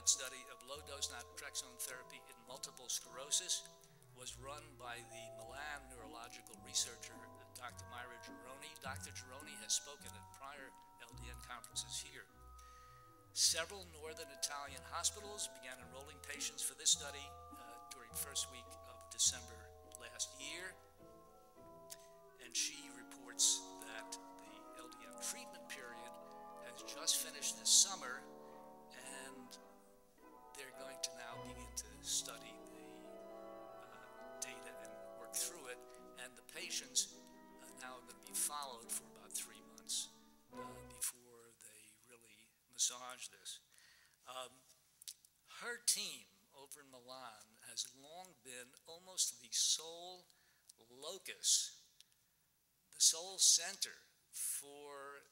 pilot study of low-dose naltrexone therapy in multiple sclerosis was run by the Milan neurological researcher, Dr. Myra Gironi. Dr. Gironi has spoken at prior LDN conferences here. Several northern Italian hospitals began enrolling patients for this study during the first week of December last year, and she reports that the LDN treatment period has just finished this summer, and they're going to now begin to study the data and work through it, and the patients now are going to be followed for about 3 months before they really massage this. Her team over in Milan has long been almost the sole locus, the sole center for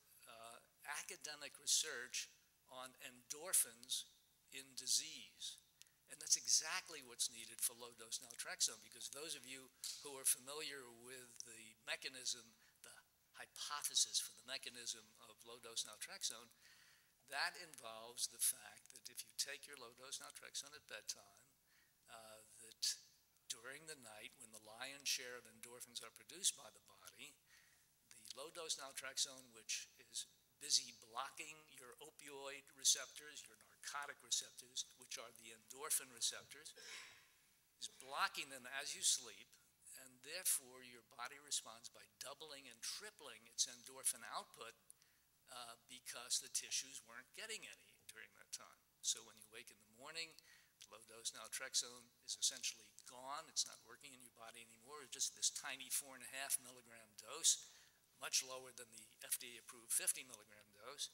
academic research on endorphins in disease. And that's exactly what's needed for low-dose naltrexone, because those of you who are familiar with the mechanism, the hypothesis for the mechanism of low-dose naltrexone, that involves the fact that if you take your low-dose naltrexone at bedtime, that during the night, when the lion's share of endorphins are produced by the body, the low-dose naltrexone, which is busy blocking your opioid receptors, your narcotic receptors, which are the endorphin receptors, is blocking them as you sleep, and therefore your body responds by doubling and tripling its endorphin output because the tissues weren't getting any during that time. So when you wake in the morning, low-dose naltrexone is essentially gone. It's not working in your body anymore. It's just this tiny 4.5 milligram dose, much lower than the FDA-approved 50 milligram dose.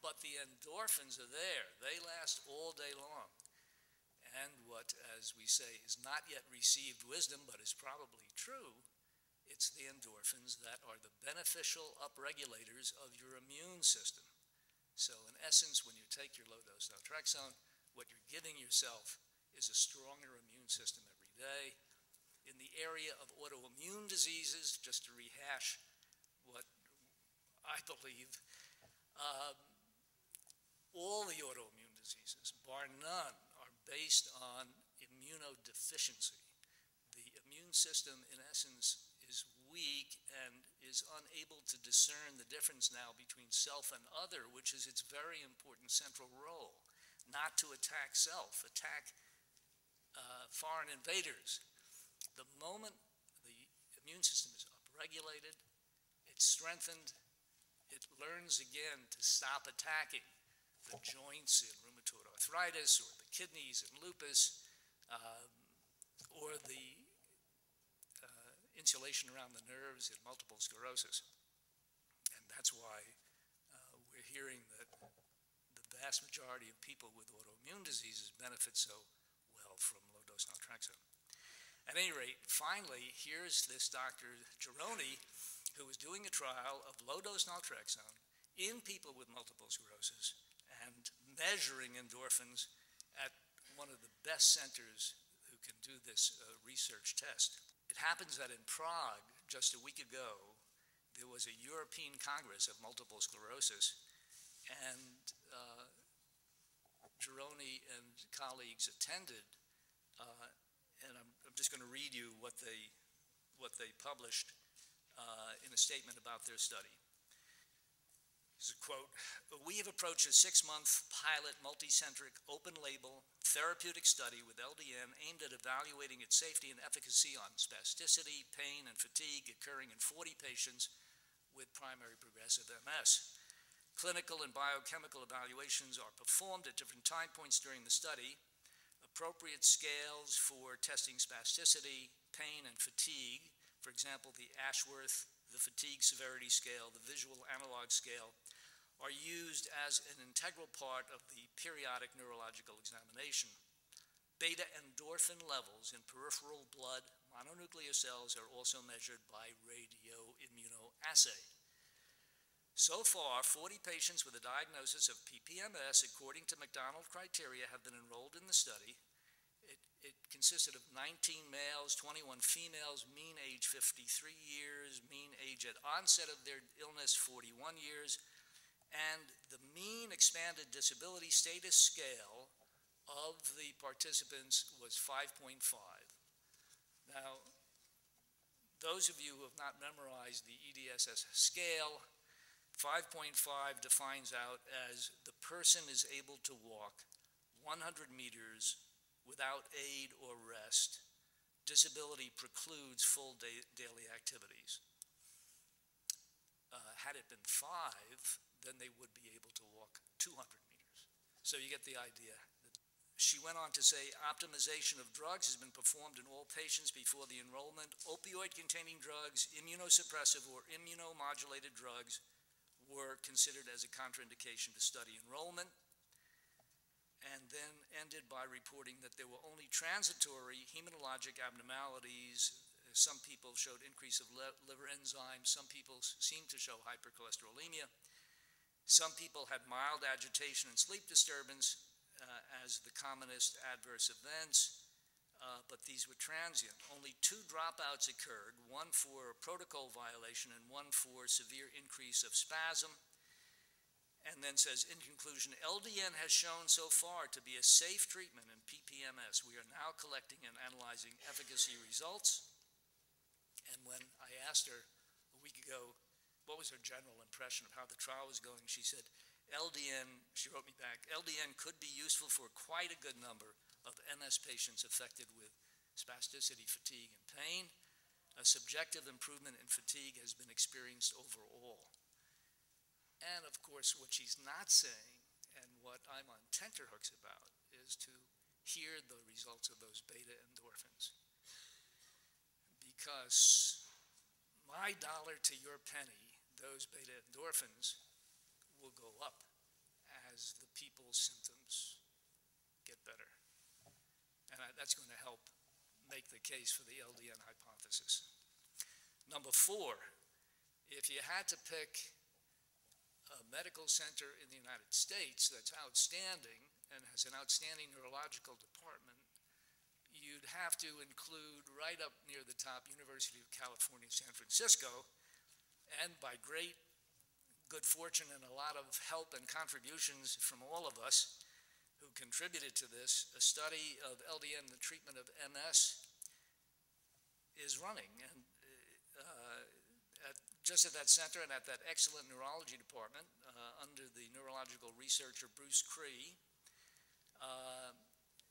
But the endorphins are there. They last all day long. And what, as we say, is not yet received wisdom, but is probably true, it's the endorphins that are the beneficial upregulators of your immune system. So in essence, when you take your low-dose naltrexone, what you're giving yourself is a stronger immune system every day. In the area of autoimmune diseases, just to rehash what I believe, all the autoimmune diseases, bar none, are based on immunodeficiency. The immune system, in essence, is weak and is unable to discern the difference now between self and other, which is its very important central role. Not to attack self, attack foreign invaders. The moment the immune system is upregulated, it's strengthened, it learns again to stop attacking the joints in rheumatoid arthritis, or the kidneys in lupus, or the insulation around the nerves in multiple sclerosis. And that's why we're hearing that the vast majority of people with autoimmune diseases benefit so well from low-dose naltrexone. At any rate, finally, here's this Dr. Gironi, who was doing a trial of low-dose naltrexone in people with multiple sclerosis and measuring endorphins at one of the best centers who can do this research test. It happens that in Prague, just a week ago, there was a European Congress of Multiple Sclerosis, and Gironi and colleagues attended, and I'm just going to read you what they published in a statement about their study. This is a quote: "We have approached a 6-month pilot, multicentric, open-label therapeutic study with LDN aimed at evaluating its safety and efficacy on spasticity, pain, and fatigue occurring in 40 patients with primary progressive MS. Clinical and biochemical evaluations are performed at different time points during the study. Appropriate scales for testing spasticity, pain, and fatigue, for example, the Ashworth, the fatigue severity scale, the visual analog scale, are used as an integral part of the periodic neurological examination. Beta endorphin levels in peripheral blood mononuclear cells are also measured by radioimmunoassay. So far, 40 patients with a diagnosis of PPMS according to McDonald criteria have been enrolled in the study. It consisted of 19 males, 21 females, mean age 53 years, mean age at onset of their illness 41 years, and the mean expanded disability status scale of the participants was 5.5. Now, those of you who have not memorized the EDSS scale, 5.5 defines out as the person is able to walk 100 meters without aid or rest. Disability precludes full daily activities. Had it been 5, then they would be able to walk 200 meters. So you get the idea. She went on to say, optimization of drugs has been performed in all patients before the enrollment. Opioid-containing drugs, immunosuppressive or immunomodulated drugs were considered as a contraindication to study enrollment, and then ended by reporting that there were only transitory hematologic abnormalities. Some people showed increase of liver enzymes. Some people seemed to show hypercholesterolemia. Some people had mild agitation and sleep disturbance as the commonest adverse events, but these were transient. Only 2 dropouts occurred, one for protocol violation and one for severe increase of spasm. And then says, in conclusion, LDN has shown so far to be a safe treatment in PPMS. We are now collecting and analyzing efficacy results. And when I asked her a week ago what was her general impression of how the trial was going, she said, LDN, she wrote me back, LDN could be useful for quite a good number of MS patients affected with spasticity, fatigue, and pain. A subjective improvement in fatigue has been experienced overall. And of course, what she's not saying, and what I'm on tenterhooks about, is to hear the results of those beta endorphins. Because my dollar to your penny, those beta endorphins will go up as the people's symptoms get better. And that's going to help make the case for the LDN hypothesis. Number 4, if you had to pick a medical center in the United States that's outstanding and has an outstanding neurological department, you'd have to include right up near the top University of California, San Francisco, and by great good fortune and a lot of help and contributions from all of us who contributed to this, a study of LDN, the treatment of MS, is running. And just at that center and at that excellent neurology department, under the neurological researcher Bruce Cree,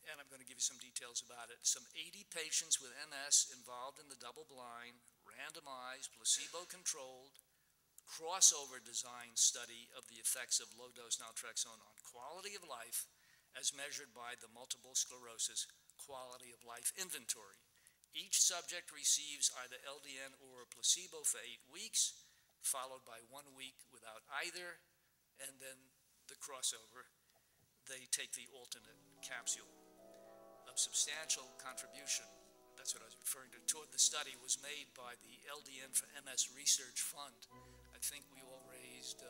and I'm going to give you some details about it. Some 80 patients with MS involved in the double-blind, randomized, placebo-controlled, crossover design study of the effects of low-dose naltrexone on quality of life as measured by the Multiple Sclerosis Quality of Life Inventory. Each subject receives either LDN or a placebo for 8 weeks, followed by 1 week without either, and then the crossover, they take the alternate capsule. A substantial contribution, that's what I was referring to, toward the study was made by the LDN for MS Research Fund. I think we all raised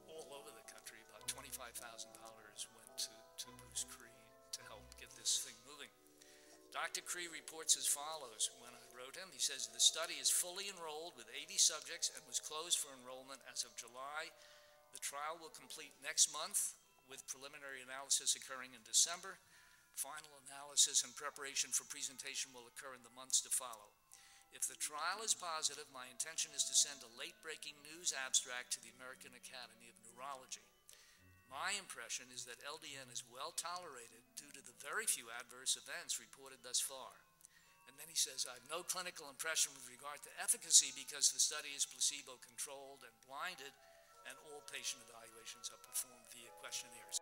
all over the country, about $25,000 went to Bruce Cree to help get this thing moving. Dr. Cree reports as follows. When I wrote him, he says, the study is fully enrolled with 80 subjects and was closed for enrollment as of July. The trial will complete next month with preliminary analysis occurring in December. Final analysis and preparation for presentation will occur in the months to follow. If the trial is positive, my intention is to send a late-breaking news abstract to the American Academy of Neurology. My impression is that LDN is well tolerated due to the very few adverse events reported thus far. And then he says, I have no clinical impression with regard to efficacy because the study is placebo-controlled and blinded, and all patient evaluations are performed via questionnaires.